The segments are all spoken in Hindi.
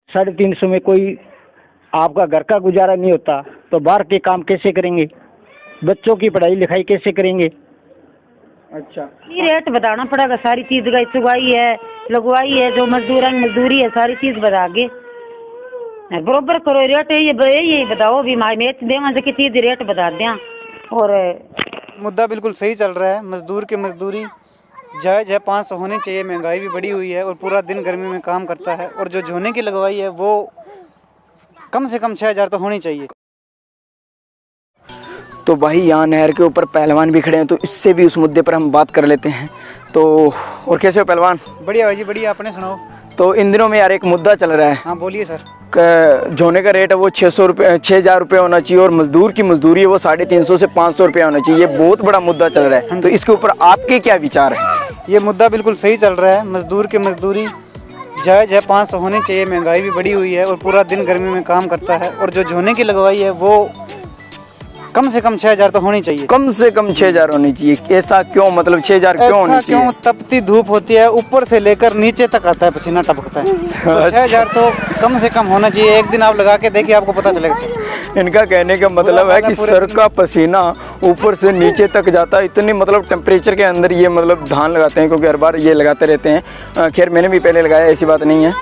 350 में कोई आपका घर का गुजारा नहीं होता तो बाहर के काम कैसे करेंगे? बच्चों की पढ़ाई लिखाई कैसे करेंगे? अच्छा, ये रेट बताना पड़ेगा, सारी चीज का चुगाई है, लगवाई है, जो मजदूरी है, सारी चीज बता के बरोबर करो रेट। यही बताओ भी मैच देवा से चीज रेट बता दें। और मुद्दा बिल्कुल सही चल रहा है। मजदूर की मजदूरी जायज़ है, 500 होनी चाहिए। महंगाई भी बढ़ी हुई है और पूरा दिन गर्मी में काम करता है। और जो झोने की लगवाई है वो कम से कम 6000 तो होनी चाहिए। तो भाई यहाँ नहर के ऊपर पहलवान भी खड़े हैं, तो इससे भी उस मुद्दे पर हम बात कर लेते हैं। तो और कैसे हो पहलवान? बढ़िया भाई जी, बढ़िया। अपने सुनाओ। तो इन दिनों में यार एक मुद्दा चल रहा है। हाँ बोलिए सर। झोने का रेट है वो 6000 रुपये होना चाहिए और मजदूर की मजदूरी है वो 350 से 500 रुपये होना चाहिए। ये बहुत बड़ा मुद्दा चल रहा है, तो इसके ऊपर आपके क्या विचार है? ये मुद्दा बिल्कुल सही चल रहा है। मजदूर की मजदूरी जायज़ है, 500 होनी चाहिए। महंगाई भी बढ़ी हुई है और पूरा दिन गर्मी में काम करता है। और जो झोने की लगवाई है वो कम से कम 6000 तो होनी चाहिए। कम से कम 6000 होनी चाहिए। ऐसा क्यों? मतलब 6000 क्यों होनी चाहिए? क्यों? तपती धूप होती है, ऊपर से लेकर नीचे तक आता है, पसीना टपकता है। तो 6000 तो कम से कम होना चाहिए। एक दिन आप लगा के देखिए, आपको पता चलेगा सर। इनका कहने का मतलब है कि सर का पसीना ऊपर से नीचे तक जाता है। इतनी मतलब टेम्परेचर के अंदर ये मतलब धान लगाते हैं, क्योंकि हर बार ये लगाते रहते हैं। खैर मैंने भी पहले लगाया, ऐसी बात नहीं है।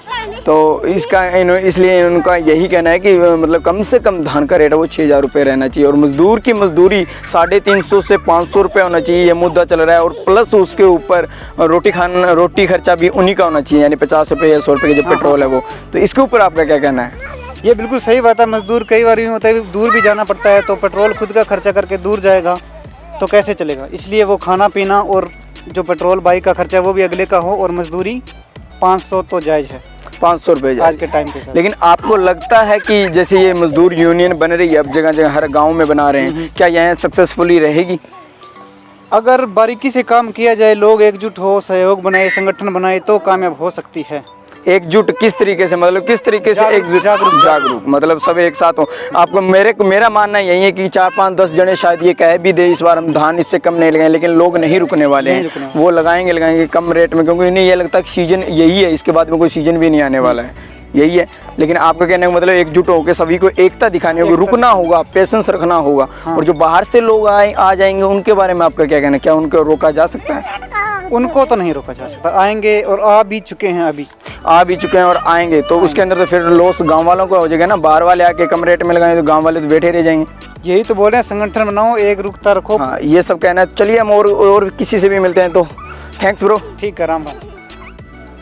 तो इसलिए उनका यही कहना है कि मतलब कम से कम धान का रेट है वो 6000 रुपये रहना चाहिए और मजदूर की मजदूरी 350 से 500 रुपये होना चाहिए। ये मुद्दा चल रहा है। और प्लस उसके ऊपर रोटी खर्चा भी उन्हीं का होना चाहिए, यानी 50 रुपये या 100 रुपये की जो पेट्रोल है वो। तो इसके ऊपर आपका क्या कहना है? ये बिल्कुल सही बात है। मजदूर कई बार यूँ होता है, दूर भी जाना पड़ता है, तो पेट्रोल खुद का खर्चा करके दूर जाएगा तो कैसे चलेगा। इसलिए वो खाना पीना और जो पेट्रोल बाइक का खर्चा वो भी अगले का हो। और मजदूरी 500 तो जायज़ है, 500 रुपये आज के टाइम के साथ। लेकिन आपको लगता है कि जैसे ये मजदूर यूनियन बन रही है, अब जगह जगह हर गांव में बना रहे हैं, क्या यह सक्सेसफुली रहेगी? अगर बारीकी से काम किया जाए, लोग एकजुट हो, सहयोग बनाए, संगठन बनाए, तो कामयाब हो सकती है। एकजुट किस तरीके से? मतलब किस तरीके से एकजुट? जागरूक मतलब सब एक साथ हो। आपको मेरा मानना यही है कि 4, 5, 10 जने शायद ये कह भी दे इस बार हम धान इससे कम नहीं लगाएं, लेकिन लोग नहीं रुकने वाले हैं। वो लगाएंगे कम रेट में, क्योंकि इन्हें ये लगता है कि सीजन यही है, इसके बाद में कोई सीजन भी नहीं आने वाला है, यही है। लेकिन आपका कहने का मतलब एकजुट होकर सभी को एकता दिखानी होगी, रुकना होगा, पेशेंस रखना होगा। और जो बाहर से लोग आ जाएंगे उनके बारे में आपका क्या कहना है? क्या उनको रोका जा सकता है? उनको तो नहीं रोका जा सकता। आएंगे और आ भी चुके हैं, अभी आ भी चुके हैं और आएंगे, तो उसके अंदर तो फिर लॉस गांव वालों को हो जाएगा ना। बाहर वाले आके कम रेट में लगाएंगे तो गांव वाले तो बैठे रह जाएंगे। यही तो बोल रहे हैं, संगठन बनाओ, एक रुकता रखो। हाँ, ये सब कहना है। चलिए हम और किसी से भी मिलते हैं। तो थैंक्स ब्रो। ठीक है, राम राम।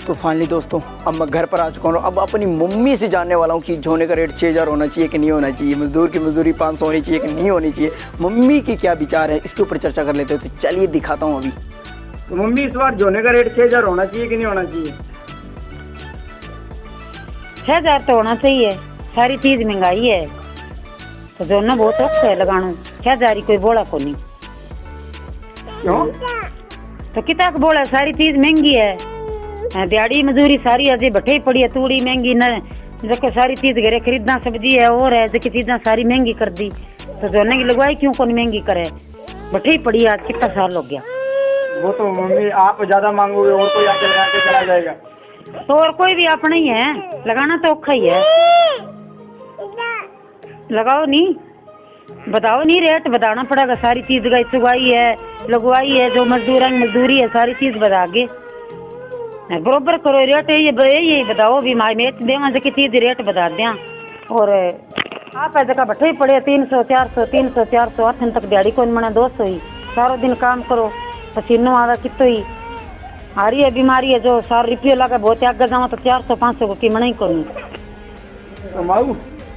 तो फाइनली दोस्तों अब मैं घर पर आ चुका हूँ। अब अपनी मम्मी से जानने वाला हूँ कि झोने का रेट 6000 होना चाहिए कि नहीं होना चाहिए, मजदूर की मजदूरी 500 होनी चाहिए कि नहीं होनी चाहिए। मम्मी की क्या विचार है इसके ऊपर चर्चा कर लेते हैं। तो चलिए दिखाता हूँ अभी। तो मम्मी इस बार झोने का रेट 6000 होना चाहिए कि नहीं होना चाहिए? 6000 तो होना चाहिए। सारी चीज महंगाई है तो झोना बहुत औखा है लगाना। 6000 कोई बोला को नहीं। क्यों? तो कितना बोला, सारी चीज महंगी है। दिहाड़ी मजदूरी सारी अजय बैठे ही पड़ी है। तूड़ी महंगी न, जो सारी चीज घरे खरीदना, सब्जी है और है, जो चीजें सारी महंगी कर दी। तो झोने की लगवाई क्यों कौन महंगी करे? बैठे ही पड़ी है, आज कितना साल हो गया। वो तो मम्मी आप ज्यादा मांगोगे और कोई आके लगा के चला जाएगा। तो और कोई भी अपना ही है, लगाना तो औखा ही है। लगाओ नहीं, बताओ नहीं, रेट बताना पड़ेगा। सारी चीज का चुगाई है, लगवाई है, जो मजदूरी है, सारी चीज बता के बरोबर करो रेट। यही बताओ भी मैच देवा से चीज रेट बता दें। और आप जगह बैठे ही पड़े 300, 400, 300, 400 8 तक दिहाड़ी को मना 200 ही। सारा दिन काम करो, पसीनो आवा कितो ही आ रही है। बीमारी है जो 4 रुपये लगा, बहुत आगे जाओ तो 400, 500 को कीमत नहीं करूँ। तो माऊ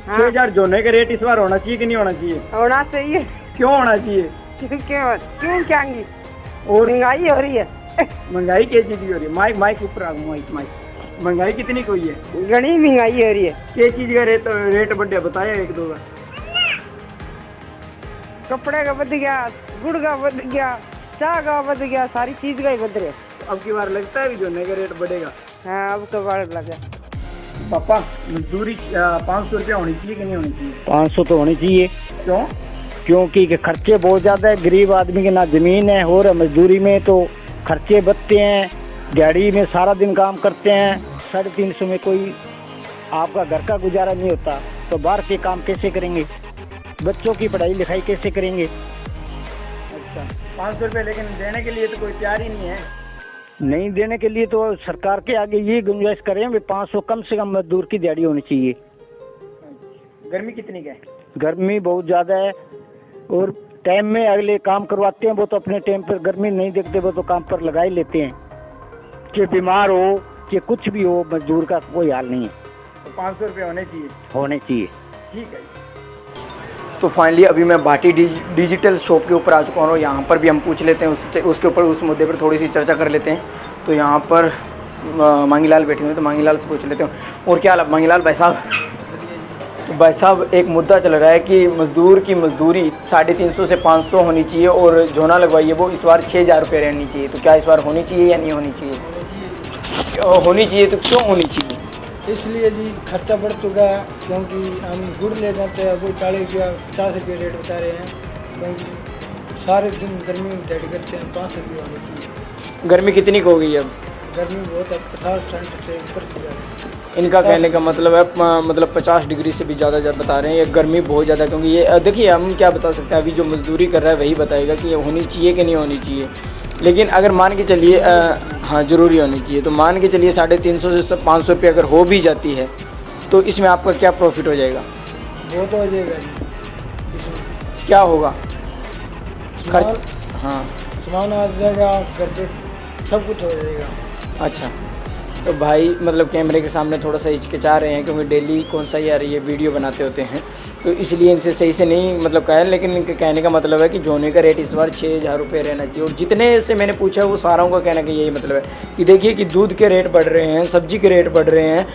6000 झोने का रेट इस बार होना चाहिए कि नहीं होना चाहिए? होना चाहिए। क्यों होना चाहिए? क्यों क्या? और महंगाई हो रही है। महंगाई क्या चीज की हो रही है? माइक ऊपर आ, माइक। महंगाई कितनी कोई है? घनी महंगाई हो रही है। क्या चीज का रेट बढ़िया बताया एक दो का? कपड़े का बढ़ गया, गुड़ का बढ़ गया, चाय का बढ़ गया, सारी चीज का ही बढ़ रहा है। अब की बार लगता है झोने का रेट बढ़ेगा? हाँ, अब तो बढ़ लगा। पापा मजदूरी 500 रुपया होनी चाहिए कि नहीं होनी चाहिए? 500 तो होनी चाहिए। क्यों? क्योंकि खर्चे बहुत ज़्यादा है। गरीब आदमी के ना ज़मीन है और मजदूरी में तो खर्चे बढ़ते हैं। दिहाड़ी में सारा दिन काम करते हैं, 350 में कोई आपका घर का गुजारा नहीं होता तो बाहर के काम कैसे करेंगे? बच्चों की पढ़ाई लिखाई कैसे करेंगे? अच्छा, 500 रुपये लेकिन देने के लिए तो कोई तैयार ही नहीं है। नहीं देने के लिए तो सरकार के आगे ये गुंजाइश करें भी 500 कम से कम मजदूर की दिहाड़ी होनी चाहिए। गर्मी कितनी का है? गर्मी बहुत ज़्यादा है और टाइम में अगले काम करवाते हैं वो तो अपने टाइम पर गर्मी नहीं देखते, वो तो काम पर लगा ही लेते हैं। कि बीमार हो कि कुछ भी हो, मजदूर का कोई हाल नहीं है। तो 500 रुपये होने चाहिए। होने चाहिए। ठीक है। तो फाइनली अभी मैं भाटी डिजिटल शॉप के ऊपर आ चुका हूँ। यहाँ पर भी हम पूछ लेते हैं उसके ऊपर, उस मुद्दे पर थोड़ी सी चर्चा कर लेते हैं। तो यहाँ पर मांगीलाल बैठे हुए हैं, तो मांगीलाल से पूछ लेते हैं। और क्या हाल है मांगीलाल भाई साहब? तो भाई साहब एक मुद्दा चल रहा है कि मज़दूर की मजदूरी 350 से 500 होनी चाहिए और जोना लगवाइए वो इस बार 6000 रुपये रहनी चाहिए। तो क्या इस बार होनी चाहिए या नहीं होनी चाहिए? होनी चाहिए। तो क्यों होनी चाहिए? इसलिए जी खर्चा बढ़ चुका है, क्योंकि हम गुड़ ले जाते हैं वो 40 रुपया 50 रुपये रेट बता रहे हैं, क्योंकि सारे दिन गर्मी में डेड करते हैं। 500 रुपये होनी चाहिए। गर्मी कितनी को हो गई अब? गर्मी बहुत है, 50% से ऊपर की जाए। इनका कहने का मतलब है मतलब 50 डिग्री से भी ज़्यादा बता रहे हैं। ये गर्मी बहुत ज़्यादा, क्योंकि ये देखिए हम क्या बता सकते हैं, अभी जो मजदूरी कर रहा है वही बताएगा कि ये होनी चाहिए कि नहीं होनी चाहिए। लेकिन अगर मान के चलिए हाँ ज़रूरी होनी चाहिए, तो मान के चलिए 350 से 500 रुपये अगर हो भी जाती है तो इसमें आपका क्या प्रॉफिट हो जाएगा? बहुत हो जाएगा जी। इसमें क्या होगा खर्च? सामान- हाँ सामान आ जाएगा, घर पे सब कुछ हो जाएगा। अच्छा, तो भाई मतलब कैमरे के सामने थोड़ा सा हिचकिचा रहे हैं, क्योंकि डेली कौन सा यार ये वीडियो बनाते होते हैं, तो इसलिए इनसे सही से नहीं मतलब कहा है। लेकिन इनके कहने का मतलब है कि जोने का रेट इस बार 6000 रुपये रहना चाहिए। और जितने से मैंने पूछा वो सारों का कहना कि यही मतलब है कि देखिए कि दूध के रेट बढ़ रहे हैं, सब्जी के रेट बढ़ रहे हैं,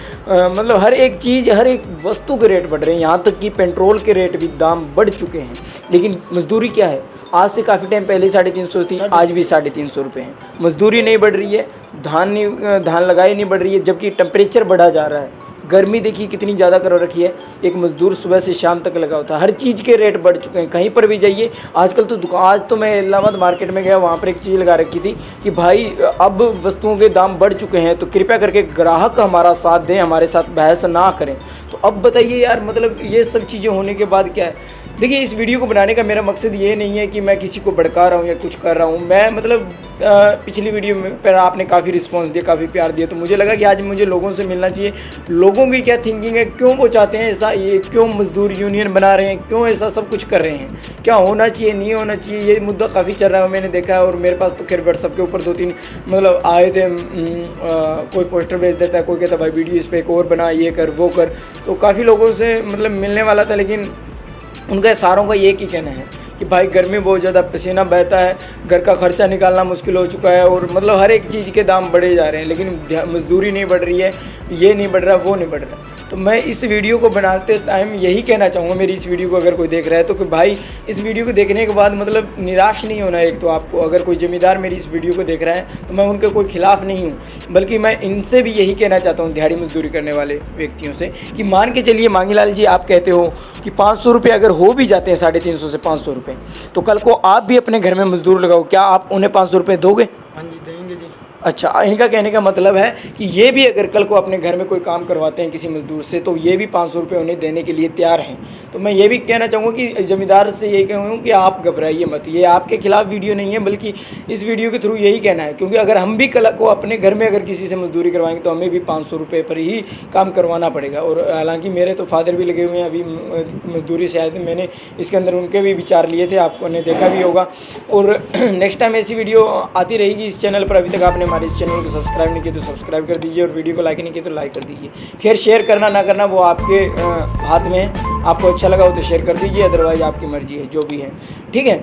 मतलब हर एक चीज़, हर एक वस्तु के रेट बढ़ रहे हैं। यहाँ तक कि पेट्रोल के रेट भी दाम बढ़ चुके हैं। लेकिन मजदूरी क्या है? आज से काफ़ी टाइम पहले 350 थी, आज भी 350 रुपये हैं। मजदूरी नहीं बढ़ रही है, धान लगाई नहीं बढ़ रही है, जबकि टेम्परेचर बढ़ा जा रहा है। गर्मी देखिए कितनी ज़्यादा कर रखी है। एक मज़दूर सुबह से शाम तक लगा होता है। हर चीज़ के रेट बढ़ चुके हैं, कहीं पर भी जाइए आजकल तो आज तो मैं इलाहाबाद मार्केट में गया, वहाँ पर एक चीज़ लगा रखी थी कि भाई अब वस्तुओं के दाम बढ़ चुके हैं, तो कृपया करके ग्राहक हमारा साथ दें, हमारे साथ बहस ना करें। तो अब बताइए यार, मतलब ये सब चीज़ें होने के बाद क्या है? देखिए इस वीडियो को बनाने का मेरा मकसद ये नहीं है कि मैं किसी को भड़का रहा हूँ या कुछ कर रहा हूँ। मैं मतलब पिछली वीडियो में पर आपने काफ़ी रिस्पांस दिया, काफ़ी प्यार दिया, तो मुझे लगा कि आज मुझे लोगों से मिलना चाहिए। लोगों की क्या थिंकिंग है, क्यों वो चाहते हैं ऐसा, ये क्यों मजदूर यूनियन बना रहे हैं, क्यों ऐसा सब कुछ कर रहे हैं, क्या होना चाहिए नहीं होना चाहिए, ये मुद्दा काफ़ी चल रहा है, मैंने देखा है। और मेरे पास तो खैर व्हाट्सअप के ऊपर 2-3 मतलब आए थे, कोई पोस्टर भेज देता है, कोई कहता है भाई वीडियो इस पर एक और बना, ये कर वो कर, तो काफ़ी लोगों से मतलब मिलने वाला था। लेकिन उनका सारों का एक ही कहना है कि भाई गर्मी बहुत ज़्यादा, पसीना बहता है, घर का खर्चा निकालना मुश्किल हो चुका है, और मतलब हर एक चीज़ के दाम बढ़े जा रहे हैं, लेकिन मजदूरी नहीं बढ़ रही है, ये नहीं बढ़ रहा, वो नहीं बढ़ रहा। तो मैं इस वीडियो को बनाते टाइम यही कहना चाहूँगा, मेरी इस वीडियो को अगर कोई देख रहा है तो कि भाई इस वीडियो को देखने के बाद मतलब निराश नहीं होना। एक तो आपको अगर कोई ज़मींदार मेरी इस वीडियो को देख रहा है तो मैं उनके कोई खिलाफ़ नहीं हूँ, बल्कि मैं इनसे भी यही कहना चाहता हूँ, दिहाड़ी मजदूरी करने वाले व्यक्तियों से, कि मान के चलिए मांगीलाल जी आप कहते हो कि 500 रुपये अगर हो भी जाते हैं, 350 से 500 रुपये, तो कल को आप भी अपने घर में मजदूर लगाओ, क्या आप उन्हें 500 रुपये दोगे? हाँ जी, देंगे जी। अच्छा, इनका कहने का मतलब है कि ये भी अगर कल को अपने घर में कोई काम करवाते हैं किसी मजदूर से, तो ये भी 500 रुपये उन्हें देने के लिए तैयार हैं। तो मैं ये भी कहना चाहूँगा कि ज़मींदार से यही कहूँ कि आप घबराइए मत, ये आपके खिलाफ़ वीडियो नहीं है, बल्कि इस वीडियो के थ्रू यही कहना है, क्योंकि अगर हम भी कल को अपने घर में अगर किसी से मजदूरी करवाएंगे तो हमें भी 500 रुपये पर ही काम करवाना पड़ेगा। और हालांकि मेरे तो फादर भी लगे हुए हैं, अभी मजदूरी से आए थे, मैंने इसके अंदर उनके भी विचार लिए थे, आपने देखा भी होगा। और नेक्स्ट टाइम ऐसी वीडियो आती रहेगी इस चैनल पर। अभी तक आपने हमारे इस चैनल को सब्सक्राइब नहीं किया तो सब्सक्राइब कर दीजिए, और वीडियो को लाइक नहीं किया तो लाइक कर दीजिए। खैर शेयर करना ना करना वो आपके हाथ में है, आपको अच्छा लगा हो तो शेयर कर दीजिए, अदरवाइज़ आपकी मर्जी है, जो भी है, ठीक है।